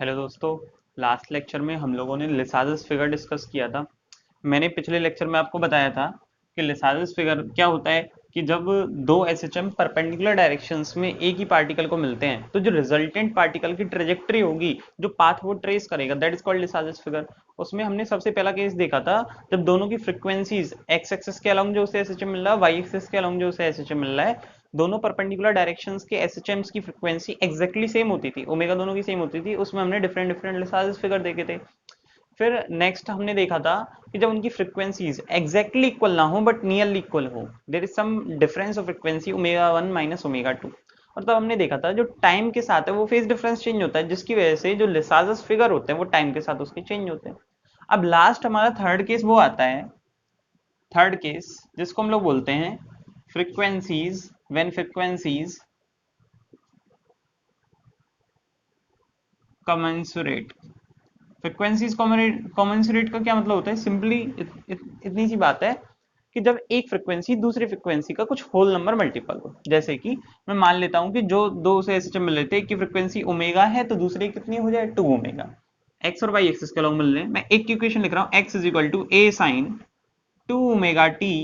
Hello दोस्तों। Last lecture में हम लोगों ने लिसाजस फिगर डिस्कस किया था। मैंने पिछले लेक्चर में आपको बताया था कि लिसाजस फिगर क्या होता है कि जब दो एसएचएम परपेंडिकुलर डायरेक्शंस में एक ही पार्टिकल को मिलते हैं तो जो रिजल्टेंट पार्टिकल की ट्रेजेक्टरी होगी, जो पाथ वो ट्रेस करेगा, that is called Lissajous figure. उसमें हमने सबसे पहला केस देखा था जब दोनों की फ्रीक्वेंसीज एक्स एक्सिस के अलोंग जो उसे एसएचएम मिल रहा है, वाई एक्सिस के अलोंग जो उसे एसएचएम मिल रहा है, दोनों परपेंडिकुलर डायरेक्शंस के एसएचएम्स की फ्रीक्वेंसी एग्जैक्टली सेम होती थी, ओमेगा दोनों की सेम होती थी। उसमें हमने डिफरेंट डिफरेंट लिसाजस फिगर देखे थे। फिर नेक्स्ट हमने देखा था कि जब उनकी फ्रीक्वेंसीज एग्जैक्टली इक्वल ना हो बट नियरली इक्वल हो, there is some difference of frequency omega 1 minus omega 2। और तब हमने देखा था जो टाइम के साथ है वो फेज डिफरेंस चेंज होता है, जिसकी वजह से जो लिसाजस फिगर होते हैं वो टाइम के साथ उसके चेंज होते हैं। अब लास्ट हमारा थर्ड केस वो आता है, थर्ड केस जिसको हम लोग बोलते हैं frequencies, when frequencies commensurate. Frequencies commensurate का क्या मतलब होता है? सिंपली इतनी सी बात है कि जब एक फ्रीक्वेंसी दूसरी फ्रीक्वेंसी का कुछ होल नंबर मल्टीपल हो। जैसे कि मैं मान लेता हूं कि जो दो से ऐसे मिल लेते हैं, एक की फ्रीक्वेंसी ओमेगा है तो दूसरी कितनी हो जाए, 2 ओमेगा। एक्स और वाई एक्सिस के लॉन्ग मिल रहे हैं, मैं एक की इक्वेशन लिख रहा हूं, x is equal to a sine 2 omega t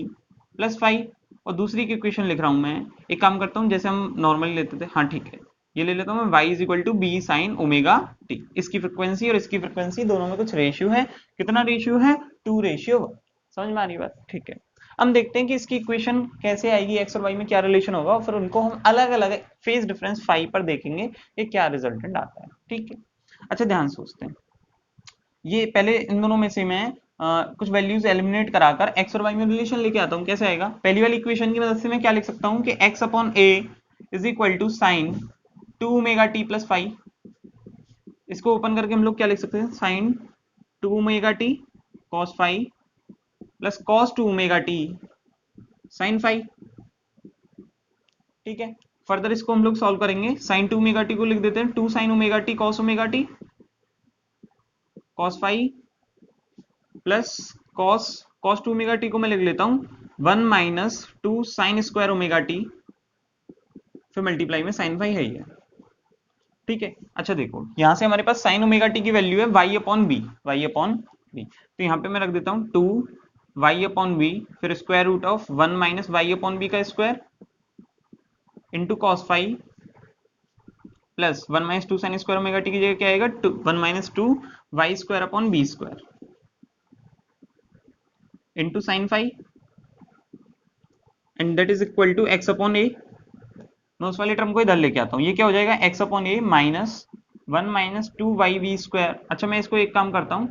plus 5। और दूसरी की इक्वेशन लिख रहा हूं मैं, एक काम करता हूं जैसे हम नॉर्मली लेते थे, हाँ ठीक है, ये ले लेता हूं मैं, y is equal to b sine omega t. इसकी फ्रिक्वेंसी और इसकी फ्रिक्वेंसी दोनों में कुछ रेशियो है। कितना रेशियो है? 2:1। समझ में आ रही बात? ठीक है। हम देखते हैं कि इसकी इक्वेशन कैसे आएगी, एक्स और वाई में क्या रिलेशन होगा, और फिर उनको हम अलग अलग फेज डिफरेंस फाई पर देखेंगे कि क्या रिजल्टेंट आता है। ठीक है, अच्छा ध्यान से सोचते हैं। ये पहले इन दोनों में से मैं कुछ वैल्यूज एलिमिनेट कराकर एक्स और वाई में रिलेशन लेके आता हूँ। कैसे आएगा? पहली वाली इक्वेशन की मदद से मैं क्या लिख सकता हूँ कि x upon a is equal to sine 2 omega t plus 5। इसको ओपन करके हम लोग क्या लिख सकते हैं? Sine 2 omega t cos 5 plus cos 2 omega t sine 5। ठीक है, फर्दर इसको हम लोग सॉल्व करेंगे। साइन 2 ओमेगा टी को लिख देते हैं 2 sign omega t cos omega t cos 5 plus cos cos 2 omega T को मैं लिख लेता हूँ 1 minus 2 sine square omega T, फिर मल्टीप्लाई में साइन 5 है ये। ठीक है, अच्छा देखो यहां से हमारे पास साइन ओमेगा टी की वैल्यू है y upon b, y upon b. तो यहाँ पे मैं रख देता हूँ 2 वाई अपॉन बी, फिर square root of 1 minus y upon b का square into cos 5 plus 1 minus 2 sine square omega t की जगह क्या आएगा? 1 minus 2 y square upon b square into sine 5, and that is equal to x upon ए। मैं उस वाले term को इधर लेके आता हूँ, ये क्या हो जाएगा? X upon a minus 1 minus 2 y b square. अच्छा मैं इसको एक काम करता हूँ,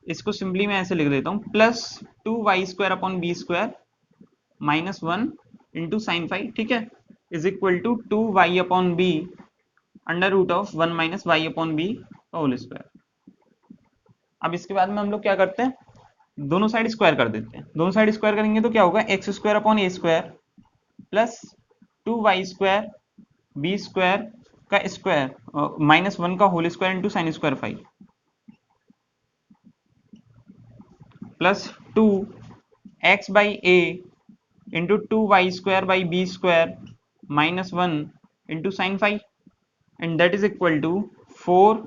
इसको सिंपली मैं ऐसे लिख देता हूँ, plus 2 y square upon b square minus 1 into sine 5, ठीक है, is equal to 2 y upon b under root of 1 minus y upon b का होल स्क्वायर। अब इसके बाद में हम लोग क्या करते हैं, दोनों साइड स्क्वायर कर देते हैं। दोनों साइड स्क्वायर करेंगे तो क्या होगा? X square upon a square plus 2 y square b square का स्क्वायर माइनस 1 का whole square into sine square 5 plus 2 x by a into 2 y square by b square minus 1 into sine 5, and that is equal to 4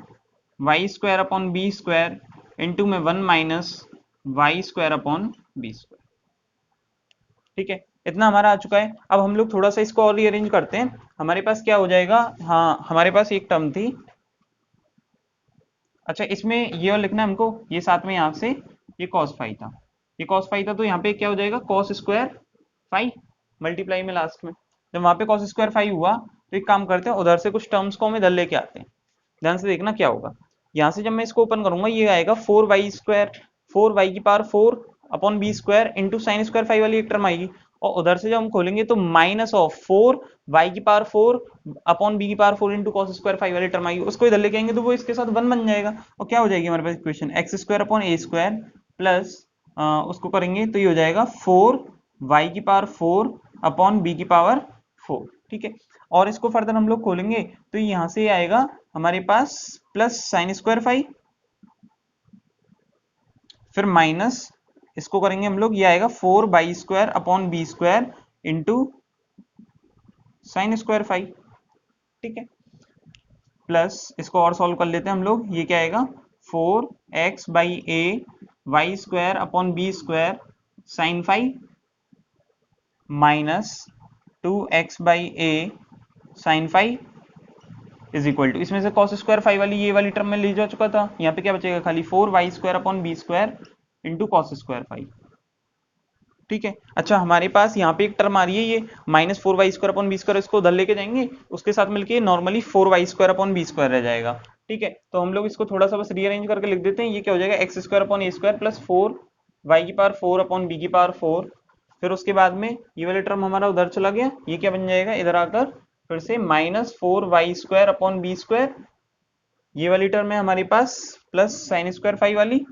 y square upon b square into में 1 minus y square upon b square. ठीक है, इतना हमारा आ चुका है। अब हम लोग थोड़ा सा इसको और रीअरेंज करते हैं। हमारे पास क्या हो जाएगा? हाँ, हमारे पास एक टर्म थी। अच्छा इसमें ये और लिखना है हमको, ये साथ में यहाँ से ये cos फाई था, ये cos फाई था, तो यहाँ पे क्या हो जाएगा? cos स्क्वायर फाई मल्टीप्लाई में लास्ट में। जब वहां पे cos स्क्वायर फाई हुआ तो एक काम करते हैं, उधर से कुछ टर्म्स को हम इधर लेके आते हैं। ध्यान से देखना क्या होगा। यहाँ से जब मैं इसको ओपन करूंगा ये आएगा 4 वाई स्क्वायर, 4 वाई की power 4 upon b square into sine square five वाली एक टर्म आएगी। और उधर से जब हम खोलेंगे तो माइनस ऑफ 4 वाई की पावर 4 अपॉन बी की power 4 into cos square five वाली टर्म आएगी। उसको इधर लेके आएंगे तो वो इसके साथ 1 बन जाएगा। और क्या हो जाएगी हमारे पास equation? X square upon a square plus उसको करेंगे तो ये हो जाएगा 4 वाई की पावर 4 अपॉन बी की पावर 4। ठीक है, और इसको फर्दर हम लोग खोलेंगे तो यहाँ से आएगा हमारे पास प्लस साइन स्क्वायर फाइव, फिर माइनस इसको करेंगे हम लोग, ये आएगा 4 y square upon b square into sine square five. ठीक है, प्लस इसको और सॉल्व कर लेते हैं हम लोग, ये क्या आएगा 4x/a y square upon b square sine phi minus 2x/a sine phi is equal to, इसमें से कॉस स्क्वायर फाई वाली ये वाली टर्म में ले जा चुका था, यहाँ पे क्या बचेगा खाली 4y square upon b square into cos square phi. ठीक है, अच्छा हमारे पास यहाँ पे एक टर्म आ रही है ये -4y square upon b square, इसको उधर लेके जाएंगे, उसके साथ मिलके normally 4y square upon b square रह जाएगा। ठीक है, तो हम लोग इसको थोड़ा सा बस रीअरेंज करके लिख देते हैं, ये क्या हो जाएगा x square upon a square plus 4y⁴ upon b⁴, फिर उसके बाद में ये वाला टर्म हमारा उधर चला गया, ये क्या बन जाएगा इधर आकर फिर से -4y square upon b square, ये वाली टर्म है हमारे पास प्लस साइन स्क्वायर फाई वाली,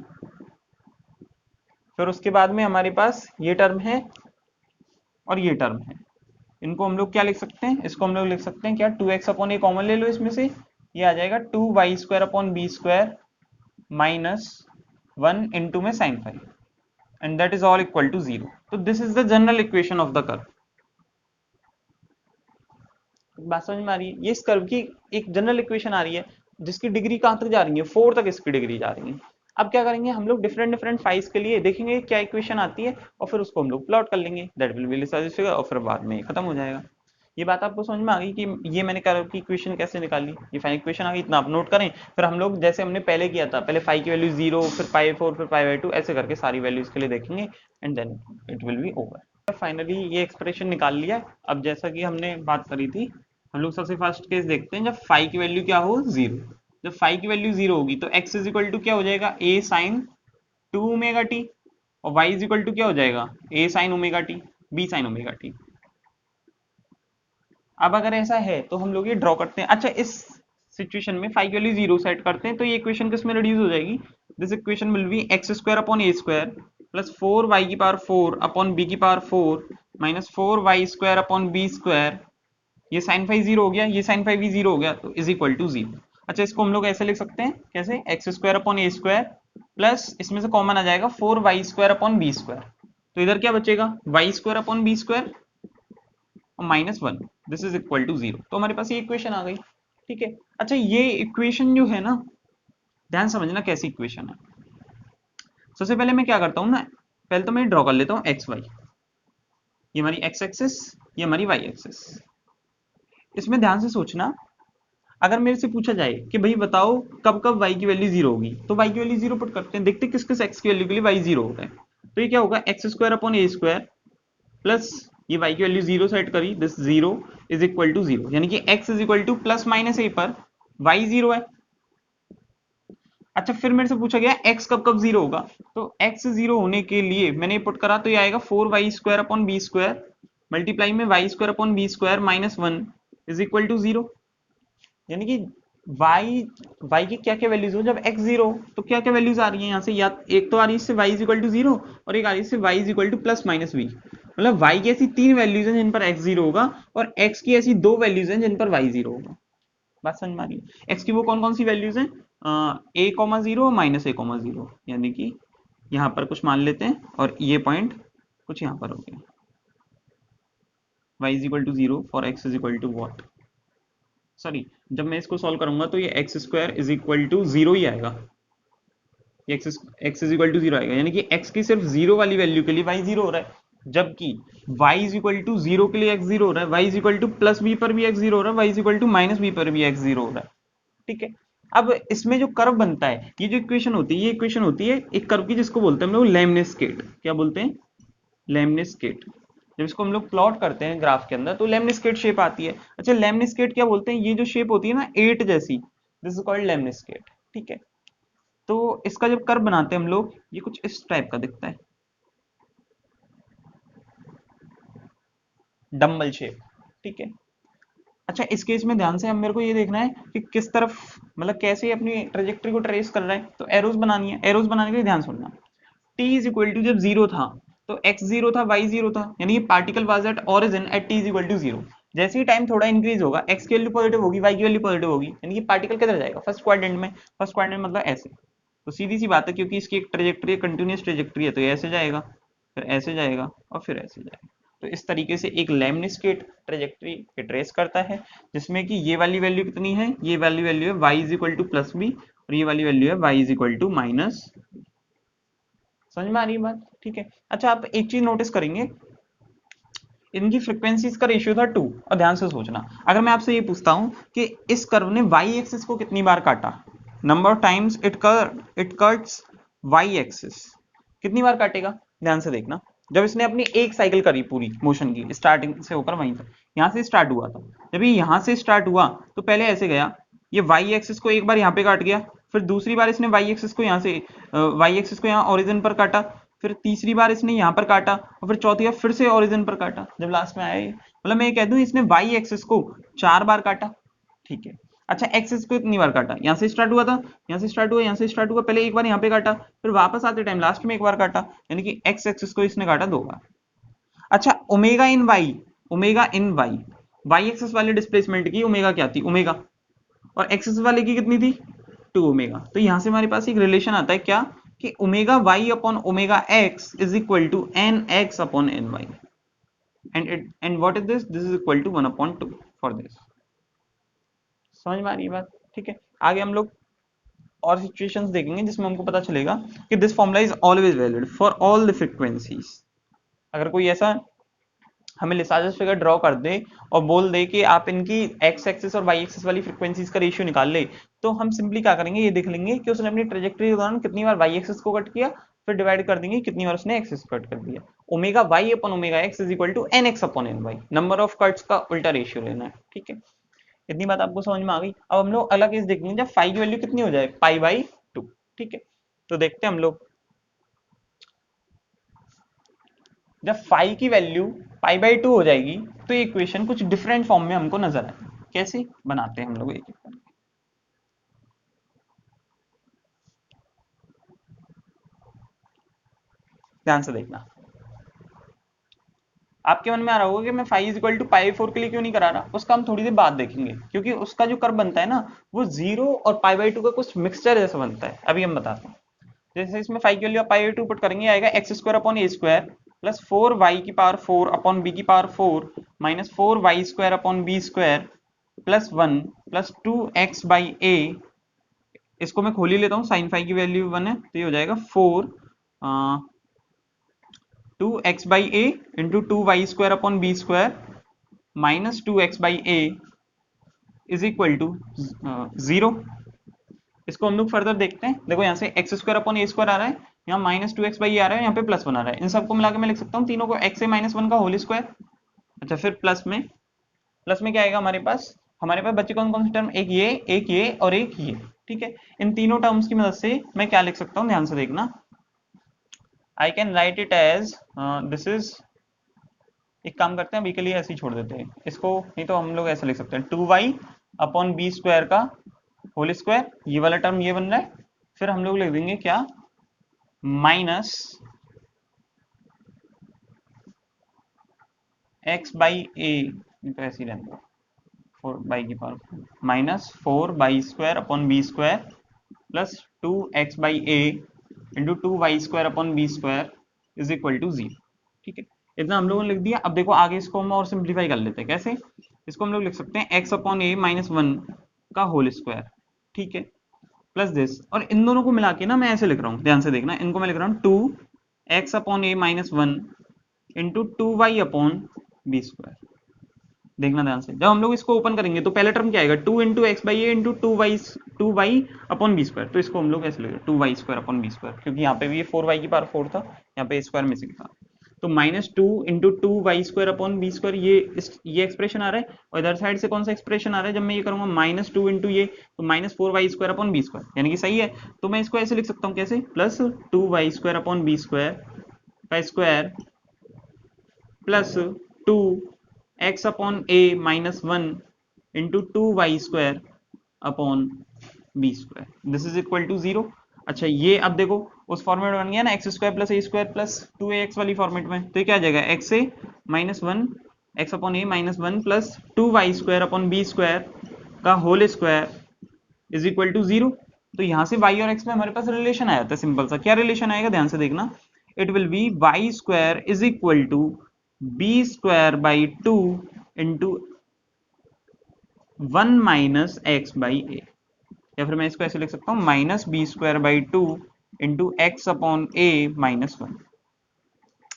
फिर उसके बाद में हमारे पास ये टर्म है और ये टर्म है, इनको हम लोग क्या लिख सकते हैं, इसको हम लोग लिख सकते हैं क्या 2x अपॉन ए कॉमन ले लो इसमें से, ये आ जाएगा 2y square upon b square -1 into में sine phi and that is all equal to 0। तो this is the general equation of the curve. बात समझ में आ रही है, ये इस कर्व की एक जनरल इक्वेशन आ रही है जिसकी डिग्री कहां तक जा रही है 4 तक इसकी डिग्री जा रही है। अब क्या करेंगे हम लोग डिफरेंट डिफरेंट फाइज के लिए देखेंगे क्या इक्वेशन आती है और फिर उसको हम लोग प्लॉट कर लेंगे, दैट विल बी फिगर, और फिर बाद में खत्म हो जाएगा। ये बात आपको समझ में आ गई कि ये मैंने कर्व की इक्वेशन कैसे निकाली, ये फाइनल इक्वेशन आ गई, इतना आप नोट करें। फिर हम लोग जैसे हमने पहले किया था, पहले फाई की वैल्यू 0, फिर π4, फिर π2, ऐसे करके सारी वैल्यूज के लिए देखेंगे and then it will be over. Finally ये एक्सप्रेशन निकाल लिया। अब जैसा कि हमने बात करी थी, हम लोग सबसे फर्स्ट केस देखते हैं जब फाई की वैल्यू क्या हो 0। जब फाई की वैल्यू 0 होगी तो x इज इक्वल टू क्या हो जाएगा a sin 2 ओमेगा टी, और y इज इक्वल टू क्या हो जाएगा a sin omega T b sin omega T. अब अगर ऐसा है तो हम लोग ये ड्रॉ करते हैं। अच्छा, इस सिचुएशन में फाई की वैल्यू 0 सेट करते हैं तो ये इक्वेशन किस में रिड्यूस हो जाएगी, this equation will be x square upon a square plus 4y⁴ upon b⁴ minus 4y square upon b square, ये साइन फाई 0 हो गया, ये साइन फाई भी 0 हो गया, तो इज इक्वल टू 0। अच्छा, इसको हम लोग ऐसे लिख सकते हैं, कैसे x square upon a square plus इसमें से कॉमन आ जाएगा 4y square upon b square, तो इधर क्या बचेगा y square upon b square और -1, दिस इज इक्वल टू 0। तो हमारे पास ये इक्वेशन आ गई। ठीक है, अच्छा ये इक्वेशन जो है ना, ध्यान समझना कैसी इक्वेशन है। सबसे पहले मैं क्या करता हूँ ना, पहले तो मैं ड्रॉ कर लेता हूँ एक्स वाई, ये हमारी एक्स एक्सिस, ये हमारी वाई एक्सिस। इसमें ध्यान से सोचना, अगर मेरे से पूछा जाए कि भाई बताओ कब कब y की वैल्यू 0 होगी, तो y की वैल्यू 0 पुट करते हैं, देखते हैं किस किस x की वैल्यू के लिए y 0 होगा। तो ये क्या होगा x square upon a square plus ये y की वैल्यू 0 सेट करी, दिस 0 इज इक्वल टू 0, यानी कि x is equal to plus minus a पर y 0 है। अच्छा, फिर मेरे से पूछा गया x कब कब 0 होगा, तो x 0 होने के लिए मैंने पुट करा, तो ये आएगा 4y square upon b square multiply में y square upon b square -1 is equal to 0, यानी कि y की क्या क्या वैल्यूज हो जब x 0 हो, तो क्या क्या वैल्यूज आ रही है यहाँ से, या एक तो आ रही है इससे y इज इक्वल टू 0 और एक आ रही है इससे y is equal to plus minus v, मतलब y की ऐसी 3 वैल्यूज हैं जिन पर x 0 होगा और x की ऐसी 2 वैल्यूज हैं जिन पर y 0 होगा। बात समझ में आ रही है, x की वो कौन कौन सी वैल्यूज हैं, a, 0 -a, 0, यानी कि यहाँ पर कुछ मान लेते हैं और ये पॉइंट कुछ यहाँ पर हो गया, y is equal to 0 for x is equal to what, sorry जब मैं इसको सॉल्व करूंगा तो ये x square is equal to 0 ही आएगा, एक्स इज इक्वल टू 0 आएगा, यानी कि x की सिर्फ 0 वाली वैल्यू के लिए y 0 हो रहा है, जबकि y इज इक्वल टू 0 के लिए x 0 हो रहा है, y is equal to plus b पर भी x 0 हो रहा है, y is equal to minus b पर भी x 0 हो रहा है। ठीक है, अब इसमें जो कर्व बनता है, ये जो इक्वेशन होती है, ये इक्वेशन होती है एक कर्व की जिसको बोलते हैं हम लोग लेमनिस्केट। क्या बोलते हैं, लेमनिस्केट। जब इसको हम लोग प्लॉट करते हैं ग्राफ के अंदर तो लेमनिस्केट शेप आती है। अच्छा, लेमनिस्केट क्या बोलते हैं, ये जो शेप होती है ना 8 जैसी, दिस इज कॉल्ड लेमनिस्केट। ठीक है, तो इसका जब कर्व बनाते हैं हम लोग, ये कुछ इस टाइप का दिखता है, डम्बल शेप। ठीक है, अच्छा इस केस में ध्यान से हम मेरे को ये देखना है कि किस तरफ, मतलब कैसे अपनी ट्रेजेक्टरी को ट्रेस कर रहा है, तो एरोज बनानी है। एरोज बनाने के लिए ध्यान सुनना, t इज इक्वल टू जब 0 था तो x 0 था, y 0 था, यानी कि particle was at origin at t is equal to 0। जैसे ही टाइम थोड़ा इंक्रीज होगा, x की वैल्यू पॉजिटिव होगी, y की वैल्यू पॉजिटिव होगी, यानी कि पार्टिकल किधर जाएगा, फर्स्ट क्वाड्रेंट में। फर्स्ट क्वाड्रेंट मतलब ऐसे, तो सीधी सी बात है क्योंकि इसकी एक ट्रेजेक्टरी कंटिन्यूस ट्रेजेक्टरी है, तो ये ऐसे जाएगा, फिर ऐसे जाएगा और फिर ऐसे जाएगा। तो इस तरीके से एक लेमनिस्केट ट्रेजेक्ट्री के ट्रेस करता है, जिसमें कि ये वाली वैल्यू कितनी है, ये वाली वैल्यू है y is equal to plus b, और ये वाली वैल्यू है y is equal to minus. समझ में आ रही है बात? ठीक है। अच्छा, आप एक चीज नोटिस करेंगे, इनकी फ्रीक्वेंसीज का रेशियो था 2, और ध्यान से सोचना, अगर मैं आपसे ये पूछता हूं कि इस कर्व ने y एक्सिस को कितनी बार काटा, number of times it cuts y axis, कितनी बार काटेगा? ध्यान से देखना, जब इसने अपनी एक साइकिल करी पूरी मोशन की, स्टार्टिंग से होकर वहीं तक, यहां से स्टार्ट हुआ था, जब ये यहां से स्टार्ट हुआ तो पहले ऐसे गया, ये y एक्सिस को एक बार यहाँ पे काट गया, फिर दूसरी बार इसने y एक्सिस को यहाँ से y एक्सिस को यहाँ ओरिजिन पर काटा, फिर तीसरी बार इसने यहाँ पर काटा, और फिर चौथी बार फिर से ओरिजिन पर काटा, जब लास्ट में आया, मतलब मैं ये कह दूं इसने y एक्सिस को 4 बार काटा। ठीक है। अच्छा, एक्सिस को इतनी बार काटा, यहाँ से स्टार्ट हुआ था, यहाँ से स्टार्ट हुआ, यहाँ से स्टार्ट हुआ, पहले एक बार यहाँ पे काटा, फिर वापस आते टाइम लास्ट में एक बार काटा, यानी कि एक्स एक्सिस को इसने काटा 2 बार। अच्छा, omega in y, omega in y, y axis वाले डिस्प्लेसमेंट की ओमेगा क्या थी, ओमेगा, और एक्सिस वाले की कितनी थी, 2 ओमेगा। तो यहां से हमारे पास एक रिलेशन आता है क्या, कि omega y upon omega x is equal to n x upon n y, and what is this is equal to 1 upon 2 for this. समझ में आ रही है बात? ठीक है। आगे हम लोग और सिचुएशंस देखेंगे जिसमें हमको पता चलेगा कि this formula is always valid for all the frequencies. अगर कोई ऐसा हमें लिसाजस फिगर ड्रॉ कर दे और बोल दे कि आप इनकी एक्स एक्सिस और वाई एक्सिस वाली फ्रीक्वेंसीज का रेशियो निकाल ले, तो हम सिंपली क्या करेंगे, ये देख लेंगे कि उसने अपनी ट्रेजेक्टरी के दौरान कितनी बार वाई एक्सिस को कट किया, फिर डिवाइड कर देंगे कितनी बार उसने एक्सिस को कट कर दिया। Omega y upon omega x is equal to n x upon n Y, number of cuts का उल्टा रेशियो लेना है। ठीक है, इतनी बात आपको समझ में आ गई। अब हम लोग अलग केस देखेंगे जब फाई की वैल्यू कितनी हो जाए, पाई बाई 2। ठीक है, तो देखते हैं हम लोग, जब फाई की वैल्यू पाई बाई 2 हो जाएगी तो ये इक्वेशन कुछ डिफरेंट फॉर्म में हमको नजर आए। कैसे बनाते हैं हम लोग, एक एक करके। ध्यान से देखना, आपके मन में आ रहा होगा कि मैं फाई इज इक्वल टू पाई 4 के लिए क्यों नहीं करा रहा, उसका हम थोड़ी देर बाद देखेंगे, क्योंकि उसका जो कर्व बनता है ना, वो 0 और पाई बाई 2 का कुछ मिक्सचर जैसा बनता है। अभी हम बताते हैं। जैसे इसमें फाई की वैल्यू आप पाई बाई 2 पुट करेंगे, आएगा x square upon a square plus 4y की पावर 4 अपॉन बी की power 4 minus 4y square upon b square plus 1 plus 2x by a. इसको मैं खोल ही लेता हूँ, साइन फाई की वैल्यू 1 है तो ये हो जाएगा 4 2x by a into 2y square upon b square minus 2x by a is equal to 0। इसको हम लोग फर्दर देखते हैं। देखो यहाँ से x square upon a square आ रहा है, यहाँ माइनस 2x बाई ए आ रहा है, यहाँ पे प्लस 1 आ रहा है। इन सबको मिला के मैं लिख सकता हूँ तीनों को, x से माइनस 1 का होल स्क्वायर। अच्छा, फिर प्लस में क्या आएगा हमारे पास, बचे कौन कौन से टर्म, एक ये और एक ये। ठीक है, इन तीनों टर्म्स की मदद से मैं क्या लिख सकता हूँ, ध्यान से देखना, I can write it as this is, एक काम करते हैं अभी के लिए ऐसे ही छोड़ देते हैं इसको, नहीं तो हम लोग ऐसे लिख सकते हैं 2y अपॉन बी स्क्वायर का होल स्क्वायर, ये वाला टर्म ये बन रहा है, फिर हम लोग लिख देंगे क्या, माइनस एक्स बाई ए, तो ऐसे ही रहता है 4 बाई की power minus 4 y square upon b square plus 2x by a into 2y square upon b square is equal to 0। ठीक है, इतना हम लोगों ने लिख दिया। अब देखो आगे इसको हम और सिंप्लीफाई कर लेते हैं। कैसे, इसको हम लोग लिख सकते हैं x अपॉन ए माइनस 1 का होल स्क्वायर, ठीक है, प्लस दिस, और इन दोनों को मिला के ना मैं ऐसे लिख रहा हूँ, ध्यान से देखना, इनको मैं लिख रहा हूँ 2x upon a minus 1 into 2y upon b square. देखना ध्यान से, जब हम लोग इसको ओपन करेंगे तो पहला टर्म क्या आएगा, 2 into x by a into 2y upon b square, तो इसको हम लोग ऐसे लिखेंगे 2y square upon b square, क्योंकि यहाँ पे भी ये 4y की पावर 4 था, यहाँ पे स्क्वायर मिसिंग था, तो minus 2 into 2y square upon b square, ये एक्सप्रेशन आ रहा है, और इधर साइड से कौन सा एक्सप्रेशन आ रहा है, जब मैं ये करूंगा माइनस 2 इंटू ये, तो minus 4y square upon b square, यानी कि सही है। तो मैं इसको ऐसे लिख सकता हूँ, कैसे, plus 2y square upon b square का square plus 2x upon a minus 1 into 2y square upon b square, this is equal to 0। अच्छा, ये अब देखो उस फॉर्मेट बन गया ना, x square plus a square plus 2ax वाली फॉर्मेट में, तो ये क्या आ जाएगा, x a minus 1 x upon a minus 1 plus 2y square upon b square का whole square is equal to 0। तो यहाँ से y और x में हमारे पास रिलेशन आया था, सिंपल सा। क्या रिलेशन आएगा, ध्यान से देखना, it will be y square is equal to b square by two into 1 - x/a, या फिर मैं इसको ऐसे लिख सकता हूँ -b² by 2 into x upon a -1।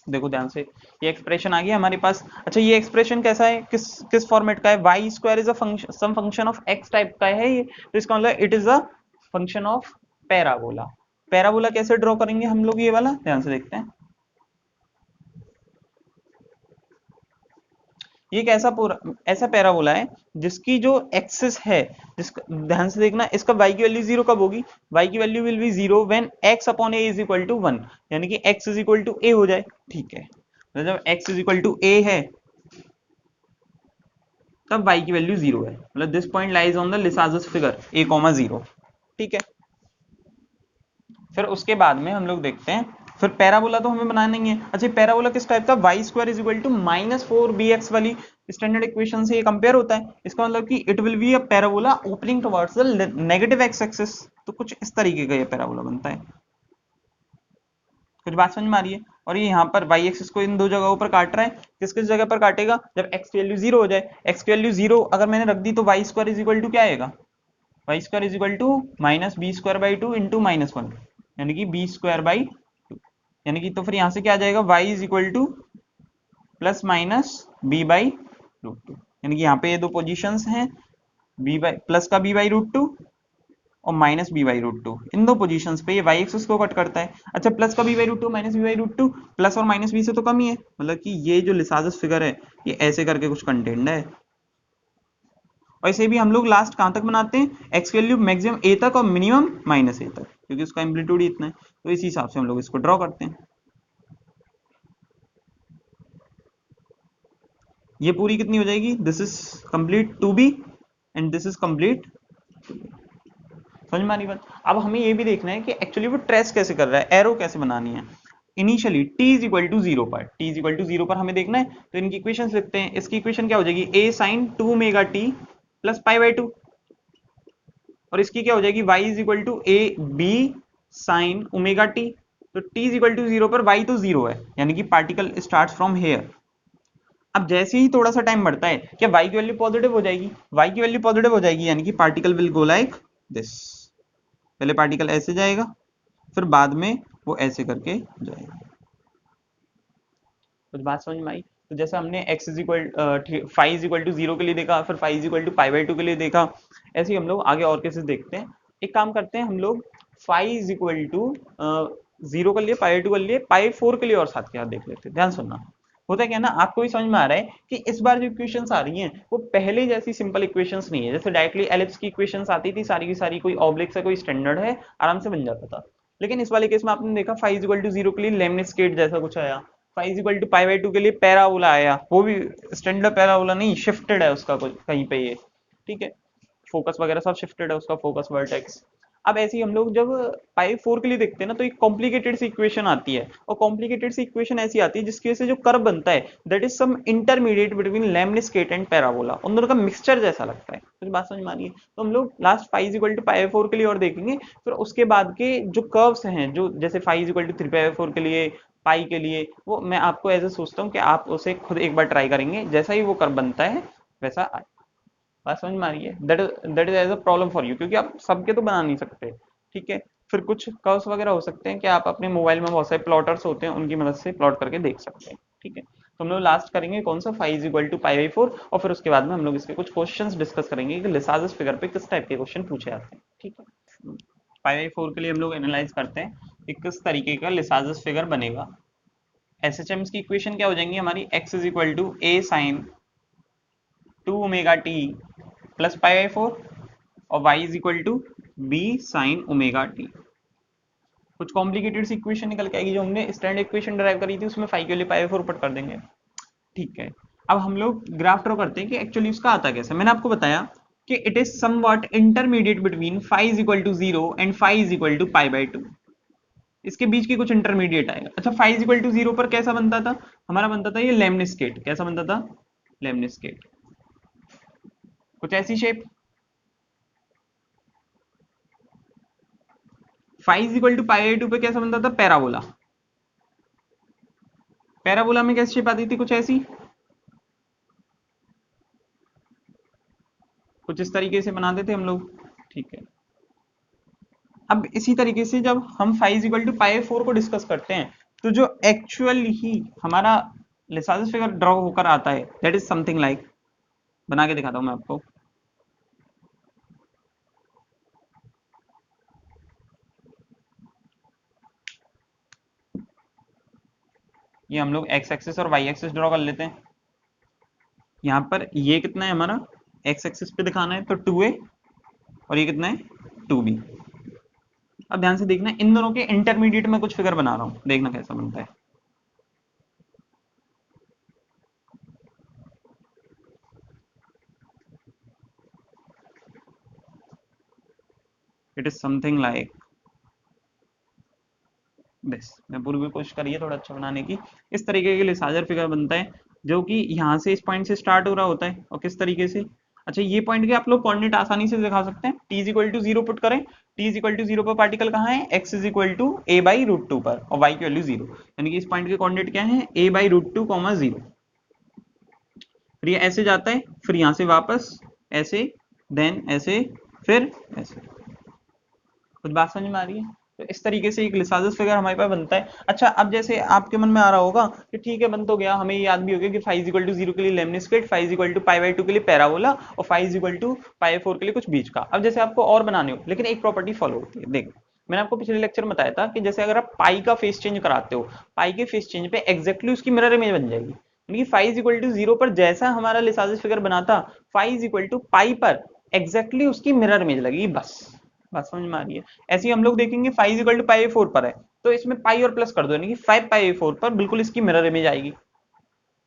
देखो ध्यान से, ये एक्सप्रेशन आ गया हमारे पास। अच्छा, ये एक्सप्रेशन कैसा है, किस किस फॉर्मेट का है? Y square is a function, some function of x type का है ये, तो इसका मतलब it is a function of parabola. Parabola कैसे ड्रॉ करेंगे हम लोग, ये वाला ध्यान से देखते हैं। ये एक ऐसा पैराबोला है जिसकी जो एक्सिस है, जिसका ध्यान से देखना, इसका y की वैल्यू 0 कब होगी? y की value will be 0 when x upon a is equal to 1, यानी कि x is equal to a हो जाए। ठीक है, तो जब x is equal to a है तब y की वैल्यू 0 है, मतलब this point lies on the Lissajous figure a, 0। ठीक है, फिर उसके बाद में हम लोग देखते हैं, फिर पैराबोला तो हमें बनाना नहीं है। अच्छा, पैराबोला किस टाइप का? Y square is equal to -4bx वाली स्टैंडर्ड इक्वेशन से ये कंपेयर होता है। इसका मतलब कि it will be a parabola opening towards the negative x axis. तो कुछ इस तरीके का ये पैराबोला बनता है। कुछ बात समझ में आ रही है? और ये यहाँ पर वाई एक्सिस को इन दो जगहों पर काट रहा है। किस किस जगह पर काटेगा? जब एक्स की वैल्यू 0 हो जाए। एक्स की वैल्यू 0 अगर मैंने रख दी तो y square is equal to क्या आएगा? Y square is equal to -b² by 2 into -1, यानी कि b²/2, यानी कि तो फिर यहां से क्या आ जाएगा? y is equal to plus minus b/√2, यानी कि यहाँ पे ये दो पोजीशंस हैं, प्लस का b/√2 और माइनस b/√2, इन दो पोजीशंस पे ये y एक्सिस को कट करता है। अच्छा, प्लस का b/√2 माइनस b/√2, प्लस और माइनस b से तो कम ही है, मतलब कि ये जो लिसाजस फिगर है ये ऐसे करके कुछ कंटेंट है। और इसे भी हम लोग लास्ट कहां तक बनाते हैं? एक्स की वैल्यू मैक्सिमम a तक और मिनिमम -a तक, क्योंकि उसका एम्पलीट्यूड ही इतना है, तो इसी हिसाब से हम लोग इसको ड्रॉ करते हैं। ये पूरी कितनी हो जाएगी? This is complete 2b and this is complete. समझ में आ रही बात? अब हमें ये भी देखना है कि एक्चुअली वो ट्रेस कैसे कर रहा है, एरो कैसे बनानी है। Initially t is equal to 0 पर, t इज इक्वल टू 0 पर हमें देखना है, तो इनकी इक्वेशंस लिखते हैं। इसकी इक्वेशन क्या हो जाएगी? a sin 2ωt प्लस π/2, और इसकी क्या हो जाएगी? y is equal to a b sin ωt। तो t इज इक्वल टू 0 पर y तो 0 है, यानी कि पार्टिकल स्टार्ट्स फ्रॉम हेयर। अब जैसे ही थोड़ा सा टाइम बढ़ता है, क्या y की वैल्यू पॉजिटिव हो जाएगी? y की वैल्यू पॉजिटिव हो जाएगी, यानी कि particle will go like this. पहले पार्टिकल ऐसे जाएगा, फिर बाद में वो ऐसे करके जाएगा। कुछ बात समझ में आई? तो जैसे हमने x is equal five is equal to 0 के लिए देखा, फिर फाइव इज इक्वल टू π/2 के लिए देखा, ऐसे ही हम लोग आगे और केसेस देखते हैं। एक काम करते हैं हम लोग, फाइव इज इक्वल टू 0 कर लिए, π/2 कर लिए, π4 के लिए और साथ के साथ देख लेते हैं। ध्यान सुनना, होता क्या है ना, आपको भी समझ में आ रहा है कि इस बार जो इक्वेशंस आ रही हैं वो पहले जैसी सिंपल इक्वेशंस नहीं है। जैसे डायरेक्टली एलिप्स की इक्वेशंस आती थी सारी की सारी, कोई ऑब्लिक से कोई स्टैंडर्ड है आराम से बन जाता था। लेकिन इस वाले केस में आपने देखा 5 = 0 के लिए लेमनिस्केट जैसा कुछ आया, 5 = π/2 के लिए पैराबोला आया, वो भी स्टैंडर्ड पैराबोला नहीं, शिफ्टेड है उसका कुछ कहीं पे ये। ठीक है, फोकस वगैरह सब शिफ्टेड है उसका, फोकस वर्टेक्स। अब ऐसे ही हम लोग जब π4 के लिए देखते हैं ना, तो एक कॉम्प्लिकेटेड सी इक्वेशन आती है, और कॉम्प्लिकेटेड सी इक्वेशन ऐसी आती है जिसकी वजह से जो कर्व बनता है that is some intermediate between lemniscate and parabola, उन दोनों का मिक्सचर जैसा लगता है। कुछ बात समझ में आ रही है? तो हम लोग लास्ट 5 = π4 के लिए और देखेंगे, फिर उसके बाद के जो कर्व्स हैं, जो जैसे 5 = 3π4 के लिए, पाई के लिए, वो मैं आपको ऐसे सोचता हूँ कि आप उसे खुद एक बार ट्राई करेंगे, जैसा ही वो कर्व बनता है वैसा। बात समझ में आ रही है? That is as a problem for you, क्योंकि आप सबके तो बना नहीं सकते। ठीक है, फिर कुछ कर्व्स वगैरह हो सकते हैं कि आप अपने मोबाइल में बहुत सारे प्लॉटर्स होते हैं, उनकी मदद से प्लॉट करके देख सकते हैं। ठीक है, तो हम लोग लास्ट करेंगे कौन सा? 5 = π/4, और फिर उसके बाद में हम लोग इसके कुछ क्वेश्चंस डिस्कस करेंगे कि लिसाजस फिगर पे किस टाइप के क्वेश्चन पूछे जाते हैं। ठीक है, 5/4 के लिए हम लोग एनालाइज करते हैं कि किस तरीके का लिसाजस फिगर बनेगा। एसएचएम की इक्वेशन क्या हो जाएंगी हमारी? x is equal to a sin 2ωt plus π/4 और y is equal to b sin ωt। कुछ कॉम्प्लिकेटेड सी इक्वेशन निकल के आएगी, जो हमने स्टैंडर्ड इक्वेशन डिराइव करी थी उसमें 5 के लिए π/4 पुट कर देंगे। ठीक है, अब हम लोग ग्राफ ड्रॉ करते हैं कि एक्चुअली उसका आता कैसे। मैंने आपको बताया कि it is somewhat intermediate between 5 = 0 and 5 = π/2। इसके बीच की कुछ इंटरमीडिएट आएगा। अच्छा, 5 = 0 पर कैसा बनता था हमारा? बनता था ये लेमनिस्केट। कैसा बनता था? लेमनिस्केट, कुछ ऐसी शेप। 5 = π/2 पे कैसा बनता था? पैराबोला। पैराबोला में कैसी शेप आती थी, कुछ ऐसी, कुछ इस तरीके से बनाते थे हम लोग, ठीक है। अब इसी तरीके से जब हम फाइव इज इक्वल टू पाई 4 को डिस्कस करते हैं, तो जो एक्चुअल ही हमारा लिसाजस फिगर ड्रॉ होकर आता है, दैट इज समथिंग लाइक, बना के दिखाता हूं मैं आपको। ये हम लोग एक्स एक्सिस और वाई एक्सिस ड्रॉ कर लेते हैं। यहाँ पर ये कितना है हमारा, एक्स एक्सिस पे दिखाना है तो 2a, और ये कितना है 2b। अब ध्यान से देखना, इन दोनों के इंटरमीडिएट में कुछ फिगर बना रहा हूं, देखना कैसा बनता है। It is something like this. मैं पूरी भी कोशिश करिए थोड़ा अच्छा बनाने की। इस तरीके के लिसाजर फिगर बनता है, जो कि यहाँ से इस पॉइंट से स्टार्ट हो रहा होता है, और किस तरीके से, अच्छा ये पॉइंट के आप लोग कोऑर्डिनेट आसानी से दिखा सकते हैं। T is equal to 0 put करें, टी इज इक्वल टू 0 पर पार्टिकल कहाँ है, x is equal to a by root two पर, और वाई की वैल्यू 0, यानी कि इस पॉइंट के कोऑर्डिनेट क्या है, ए बाई रूट टू कॉमा 0। फिर ये ऐसे जाता है, फिर यहाँ से वापस ऐसे, देन ऐसे, फिर ऐसे। कुछ बात समझ में आ रही है? तो इस तरीके से एक लिसाजस फिगर हमारे पास बनता है। अच्छा, अब जैसे आपके मन में आ रहा होगा कि ठीक है बन तो गया, हमें ये याद भी हो गया कि फाइव इक्वल टू 0 के लिए lemniscate, phi equal to pi by 2 के लिए पैराबोला, और फाइव इक्वल टू पाई 4 के लिए कुछ बीच का। अब जैसे आपको और बनाने हो, लेकिन एक प्रॉपर्टी फॉलो होती है, देखो मैंने आपको पिछले लेक्चर में बताया था कि जैसे अगर आप पाई का फेस चेंज कराते हो, पाई के फेस चेंज पे एग्जैक्टली उसकी मिरर इमेज बन जाएगी, यानी कि फाइव इक्वल टू 0 पर जैसा हमारा लिसाजस फिगर बना था, फाइव इक्वल टू पाई पर एग्जैक्टली उसकी मिरर इमेज लगेगी, बस। बात समझ में आ रही है? ऐसे ही हम लोग देखेंगे फाइव इक्वल टू पाई 4 पर है, तो इसमें पाई और प्लस कर दो, यानी कि 5 पाई 4 पर बिल्कुल इसकी मिरर इमेज आएगी।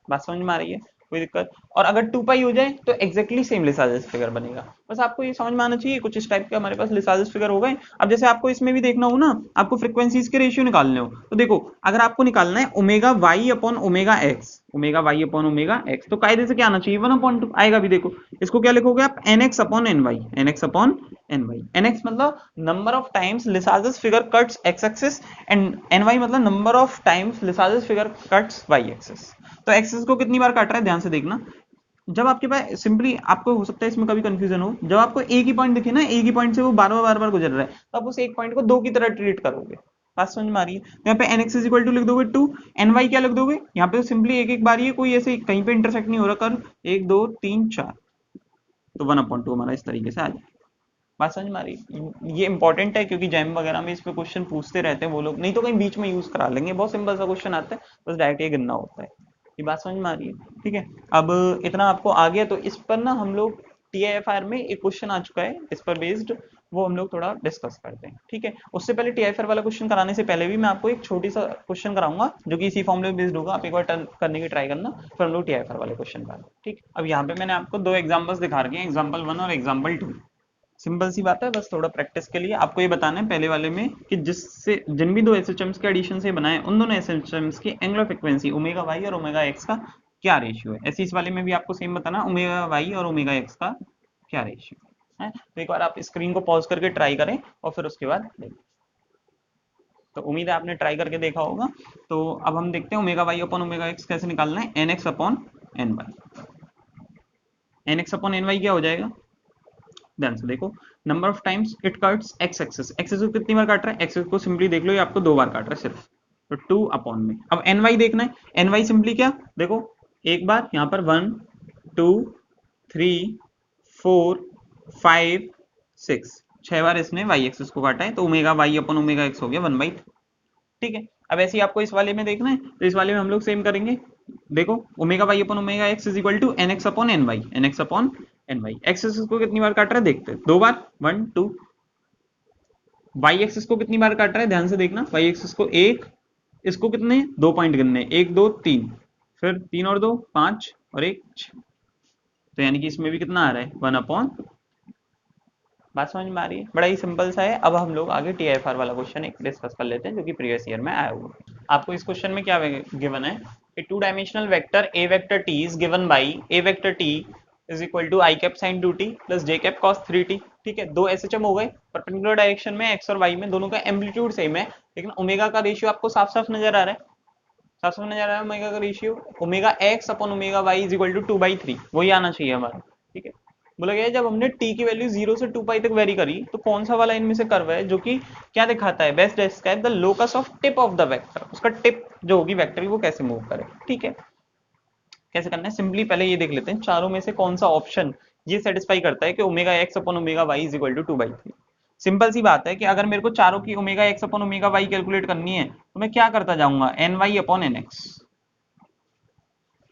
बात समझ में आ रही है? कोई दिक्कत? और अगर 2 पाई हो जाए तो एग्जैक्टली सेम लिसाजस फिगर बनेगा। बस आपको ये समझ में आना चाहिए, कुछ इस टाइप के हमारे पास लिसाजस फिगर हो गए। अब जैसे आपको इसमें भी देखना हो ना, आपको फ्रीक्वेंसीज के रेशियो निकालने हो, तो देखो अगर आपको निकालना है omega y upon omega x, omega y upon omega x, तो कायदे से क्या आना चाहिए, 1/2 आएगा भी। देखो इसको क्या लिखोगे आप, n x upon n y, n x upon n y. N x मतलब number of times Lissajous figure cuts x axis, and n y मतलब number of times Lissajous figure cuts y axis. तो axis को कितनी बार काट रहा है, ध्यान से देखना। जब आपके पास सिंपली, आपको हो सकता है इसमें कभी कंफ्यूजन हो, जब आपको एक ही पॉइंट दिखे ना, एक ही पॉइंट से वो बार बार गुजर रहा है, तो आप उस एक पॉइंट को दो की तरह ट्रीट करोगे। बात समझ में आ रही है? तो यहाँ पे n x is equal to लिख दोगे 2, एन वाई क्या लिख दोगे, यहाँ पे तो सिंपली एक एक बार ही है, कोई ऐसे कहीं पे इंटरसेक्ट नहीं हो रहा कर, 1 2 3 4, तो 1/2 हमारा इस तरीके से आ जाए। बात समझ में आ रही है? ये इंपॉर्टेंट है क्योंकि जैम वगैरह में इस पे क्वेश्चन पूछते रहते हैं वो लोग, नहीं तो कहीं बीच में यूज करा लेंगे, बहुत सिंपल सा क्वेश्चन आता है, बस डायरेक्ट ये गिनना होता है। ये बात समझ में आ रही है? ठीक है, अब इतना आपको आ गया, तो इस पर ना हम लोग टीआईएफआर में एक क्वेश्चन आ चुका है इस पर बेस्ड, वो हम लोग थोड़ा डिस्कस करते हैं, ठीक है। उससे पहले टीआईएफआर वाला क्वेश्चन कराने से पहले भी मैं आपको एक छोटी सा क्वेश्चन कराऊंगा जो कि इसी फॉर्मूले बेस्ड होगा, आप एक बार टर्न करने की ट्राई करना, फिर हम लोग टीआईएफआर वाले क्वेश्चन का। ठीक, अब यहाँ पे मैंने आपको दो एग्जांपल्स दिखा रखे हैं, एग्जांपल 1 और एग्जांपल 2। सिंपल सी बात है, बस थोड़ा प्रैक्टिस के लिए आपको ये बताना है पहले वाले में कि जिससे जिन भी दो एसएचएम्स के एडिशन से बनाए, उन दोनों एसएचएम्स की एंगुलर फ्रीक्वेंसी ओमेगा वाई और ओमेगा एक्स का क्या रेशियो है। ऐसे इस वाले में भी आपको सेम बताना, ओमेगा वाई और ओमेगा एक्स का क्या रेशियो है। तो एक बार आप स्क्रीन को पॉज करके ट्राई करें और फिर उसके बाद देखें। तो उम्मीद है आपने ट्राई करके देखा होगा। तो अब हम देखते हैं omega y upon omega x कैसे निकालना है, n x upon n y. N x upon n y क्या हो जाएगा, ध्यान से देखो, number of times it cuts x axis, axis को कितनी बार काट रहा है, एक्सिस को सिंपली देख लो, ये आपको 2 बार काट रहा है सिर्फ, तो 2 अपॉन में। अब एन वाई देखना है, एन वाई सिंपली क्या, देखो एक बार यहाँ पर 1 2 3 4 5 6, 6 बार इसने वाई एक्सिस को काटा है, तो omega y upon omega x हो गया 1/3। ठीक है, अब ऐसे ही आपको इस वाले में देखना है, तो इस वाले में हम लोग सेम करेंगे। देखो omega y upon omega x is equal to n x upon n y, n x upon n y. X axis को कितनी बार काट रहा है देखते हैं, 2 बार 1 2। वाई एक्सिस को कितनी बार काट रहा है, ध्यान से देखना, वाई एक्सिस को 1, इसको कितने 2 पॉइंट गिनने, 1 2 3, फिर 3 और 2 5 और 1 6, तो यानी कि इसमें भी कितना आ रहा है 1/। बात समझ में आ रही है? बड़ा ही सिंपल सा है। अब हम लोग आगे टीआईएफआर वाला क्वेश्चन एक डिस्कस कर लेते हैं जो कि प्रीवियस ईयर में आया हुआ है। आपको इस क्वेश्चन में क्या गिवन है, a two dimensional vector a vector t is given by a vector t is equal to i cap sine 2t plus j cap cos 3t। ठीक है, दो एसएचएम हो गए परपेंडिकुलर डायरेक्शन में, एक्स और वाई में, दोनों का एम्पलीट्यूड सेम है, लेकिन ओमेगा का रेशियो आपको साफ साफ नजर आ रहा है। साफ समझ आ रहा है ओमेगा का ratio, omega x upon omega y is equal to 2/3, वही आना चाहिए हमारा। ठीक है, बोला गया जब हमने टी की वैल्यू 0 से 2 पाई तक वेरी करी तो कौन सा वाला इनमें से कर्व है जो कि क्या दिखाता है, best describe the locus of tip of the vector, उसका टिप जो होगी वेक्टर की वो कैसे मूव करे। ठीक है, कैसे करना है, सिंपली पहले ये देख लेते हैं चारों में से कौन सा ऑप्शन ये सेटिस्फाई करता है कि omega x upon omega y is equal to 2/3। Simple सी बात है कि अगर मेरे को चारों की omega x upon omega y calculate करनी है तो मैं क्या करता जाऊंगा, n y upon n x.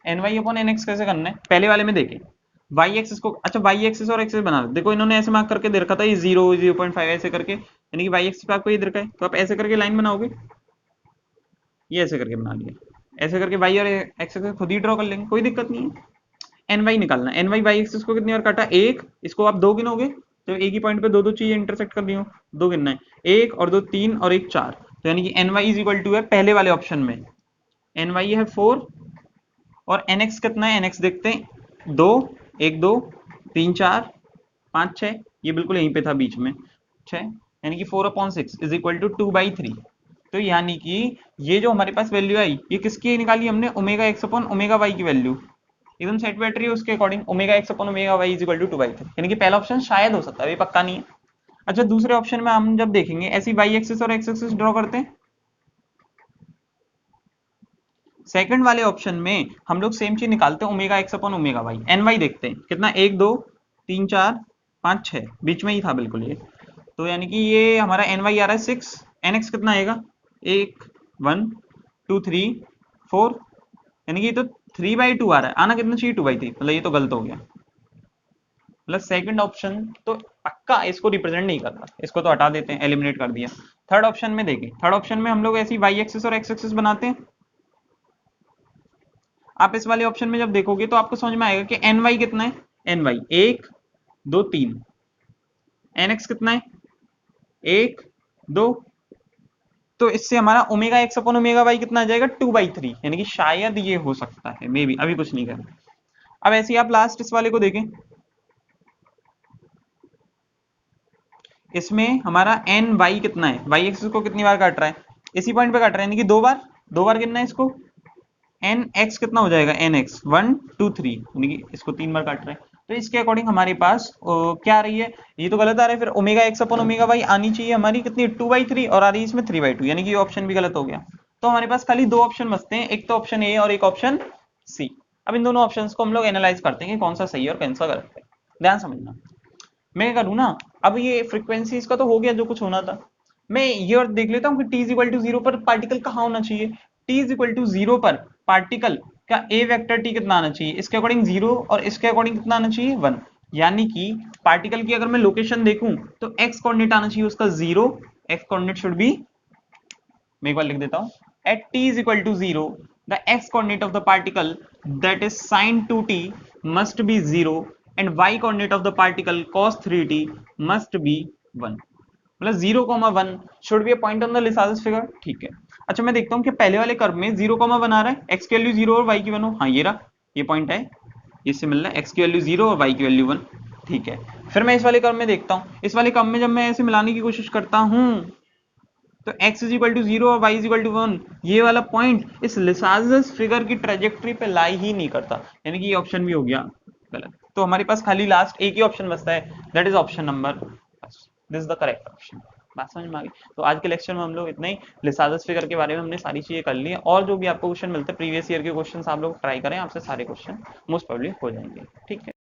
N y upon n x कैसे करना है, पहले वाले में देखें वाई एक्सिस को, अच्छा वाई एक्सिस और एक्सिस बना देखो, इन्होंने ऐसे मार्क करके दे रखा था ये 0 0.5 ऐसे करके, यानी कि वाई एक्सिस पे आपको ये दे रखा है तो आप ऐसे करके लाइन बनाओगे, ये ऐसे करके बना लिया, ऐसे करके वाई और एक्स एक्सिस खुद ही ड्रॉ कर लेंगे, कोई दिक्कत नहीं है। एन वाई निकालना, एन वाई वाई एक्सिस को कितनी बार काटा, एक, इसको आप दो गिनोगे तो एक ही पॉइंट पे दो दो चीजें इंटरसेक्ट कर रही हो, दो गिनना है, एक और दो तीन और एक चार, तो यानी कि n y is equal to है पहले वाले ऑप्शन में एन वाई है 4 और एन एक्स कितना है, एन एक्स देखते हैं 2, 1 2 3 4 5 6, ये बिल्कुल यहीं पे था बीच में 6, यानी कि 4/6 इज इक्वल टू 2/3। तो यानी कि ये जो हमारे पास वैल्यू आई ये किसकी निकाली हमने, omega x upon omega y की वैल्यू एकदम सेट बैठ रही है उसके according, omega x upon omega y is equal to 2/3, यानी कि पहला ऑप्शन शायद हो सकता है, ये पक्का नहीं है। अच्छा दूसरे ऑप्शन में हम जब देखेंगे ऐसी वाई एक्सिस और एक्स एक्सिस ड्रॉ करते हैं, सेकंड वाले ऑप्शन में हम लोग सेम चीज निकालते हैं omega x upon omega y, n y देखते हैं कितना, 1 2 3 4 5 6, बीच में ही था बिल्कुल ये, तो यानी कि ये हमारा एन वाई आ रहा है 6, एन एक्स कितना आएगा 1 1 2 3 4, यानी कि ये तो 3/2 आ रहा है, आना कितना चाहिए 2/3, मतलब ये तो गलत हो गया, मतलब सेकंड ऑप्शन तो पक्का इसको रिप्रेजेंट नहीं करता, इसको तो हटा देते हैं, एलिमिनेट कर दिया। थर्ड ऑप्शन में देखें, थर्ड ऑप्शन में हम लोग ऐसी वाई एक्सिस और एक्स एक्सिस बनाते हैं, आप इस वाले ऑप्शन में जब देखोगे तो आपको समझ में आएगा कि एन वाई कितना है, एन वाई 1 2 3, एन एक्स कितना है 1 2, तो इससे हमारा omega x upon omega y कितना आ जाएगा 2/3, यानी कि शायद ये हो सकता है, मे बी, अभी कुछ नहीं कर। अब ऐसे ही आप लास्ट इस वाले को देखें, इसमें हमारा एन वाई कितना है, वाई एक्सिस को कितनी बार काट रहा है, इसी पॉइंट पे काट रहा है, यानी कि दो बार गिनना है इसको, एन एक्स कितना हो जाएगा, एन एक्स 1 2 3, यानी कि इसको 3 बार काट रहे हैं, तो इसके अकॉर्डिंग हमारे पास क्या आ रही है, ये तो गलत आ रहा है, फिर omega x upon omega y आनी चाहिए हमारी कितनी 2/3 और आ रही है इसमें 3/2, यानी कि ये ऑप्शन भी गलत हो गया। तो हमारे पास खाली दो ऑप्शन बचते हैं, एक तो ऑप्शन ए और एक ऑप्शन सी। अब इन दोनों ऑप्शंस को हम लोग एनालाइज करते हैं कि कौन सा सही है और कौन सा गलत है, ध्यान समझना। मैं करूँ ना, अब ये फ्रीक्वेंसीज का तो हो गया जो कुछ होना था, मैं ये और देख लेता हूँ कि t इज इक्वल टू 0 पर पार्टिकल कहाँ होना चाहिए, t इज इक्वल टू 0 पर पार्टिकल का a वेक्टर t कितना आना चाहिए, इसके अकॉर्डिंग 0 और इसके अकॉर्डिंग कितना आना चाहिए 1, यानी कि पार्टिकल की अगर मैं लोकेशन देखूं तो x कोऑर्डिनेट आना चाहिए उसका 0, x कोऑर्डिनेट शुड बी, मैं एक बार लिख देता हूं, at t is equal to 0 the x coordinate of the particle that is sin 2t must be 0 and y coordinate of the particle cos 3t must be 1, मतलब 0,1 should be a point on the Lissajous figure. ठीक है, अच्छा मैं देखता हूं कि पहले वाले कर्व में 0,1 आ रहा है, x की वैल्यू 0 और y की वैल्यू, हाँ ये रहा, ये पॉइंट है, इससे मिल रहा है x की वैल्यू 0 और y की वैल्यू 1। ठीक है, फिर मैं इस वाले कर्व में देखता हूं, इस वाले कर्व में जब मैं ऐसे मिलाने की कोशिश करता हूं तो x इज इक्वल टू 0 और y इज इक्वल टू 1, ये वाला पॉइंट इस लिसाल्स फिगर की ट्रेजेक्टरी पे लाई ही नहीं करता, यानी कि ये ऑप्शन भी हो गया गलत। तो हमारे पास खाली लास्ट एक ही ऑप्शन बचता है, that is option number, this is the correct option. बात समझ में आ गई। तो आज के लेक्चर में हम लोग इतना ही, लिसाल्स फिगर के बारे में हमने सारी चीजें कर ली है, और जो भी आपको क्वेश्चन मिलते हैं प्रीवियस ईयर के क्वेश्चन आप लोग ट्राई करें, आपसे सारे क्वेश्चन मोस्ट प्रोबेबली हो जाएंगे। ठीक है।